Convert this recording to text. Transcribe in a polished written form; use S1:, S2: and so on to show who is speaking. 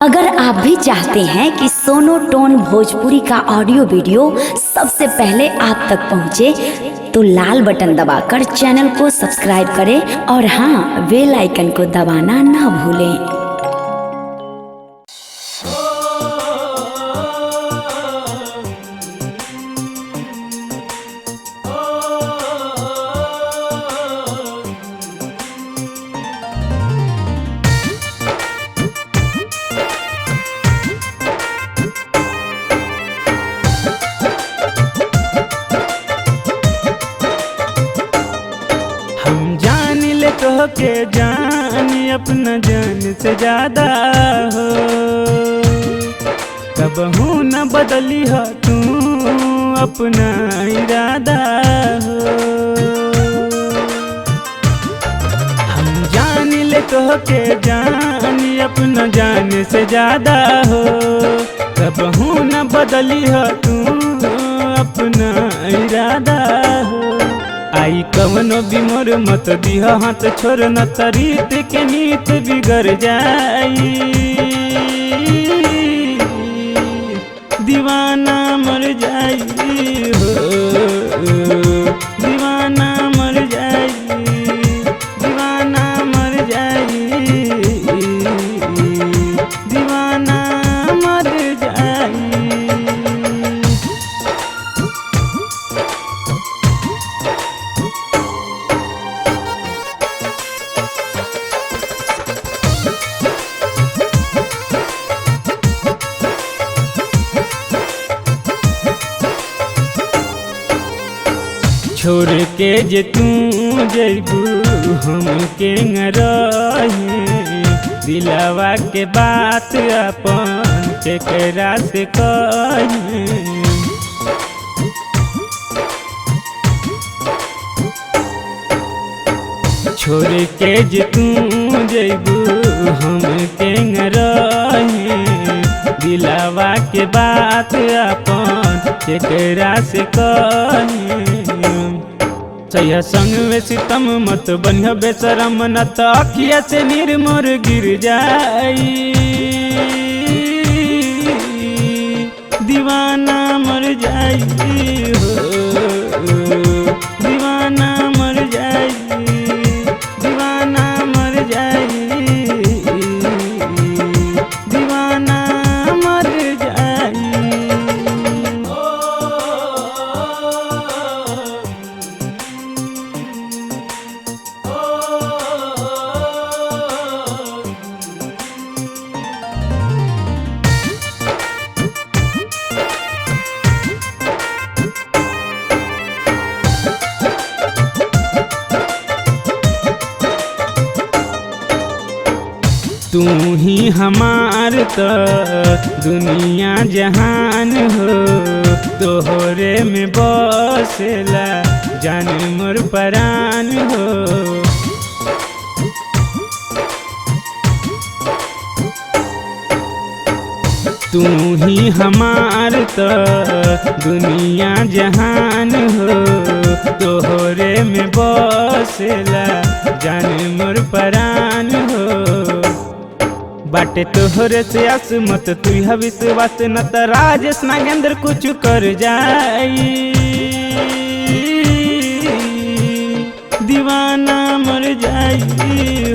S1: अगर आप भी चाहते हैं कि सोनो टोन भोजपुरी का ऑडियो वीडियो सबसे पहले आप तक पहुंचे, तो लाल बटन दबाकर चैनल को सब्सक्राइब करें और हाँ, बेल आइकन को दबाना ना भूलें।
S2: हम जान ले तो के जान अपना जान से ज्यादा हो, कबहू न बदली हो तू अपना इरादा हो। हम जान ले तो के जान अपना जान से ज्यादा हो, कबहू न बदली हो तू अपना इरादा हो। आई कवनो भी मोर मत दिह हाथ छोड़ न तरीत के नीत बिगड़ जाई, दीवाना मर जाई हो, दीवाना मर जाई, दीवाना मर जाई, दीवाना मर जाई। छोड़ के जे तू जैबू हमके न रहे, दिलवा के बात अपन केकरा से कहे। छोड़ के जे तू जैबू हमके न रहे, दिलवा के बात अपन केकरा से कहे। सैया संग में सितम मत बनिया बेशरम, न तो अखिया से निर्मोर गिर जाई, दीवाना मर जाई हो, दीवाना मर जाई, दीवाना मर जाई, दीवाना मर जाई। तू ही हमार तो दुनिया जहान हो, तोहरे में बसेला जान मोर परान हो। तू ही हमार तो दुनिया जहान हो, तोहरे में बसेला जान मोर परान हो। बाटे तोहरे से आस मत तू विश्वास, न त राजेश नागेंद्र कुछ कर जाई, दीवाना मर जाई।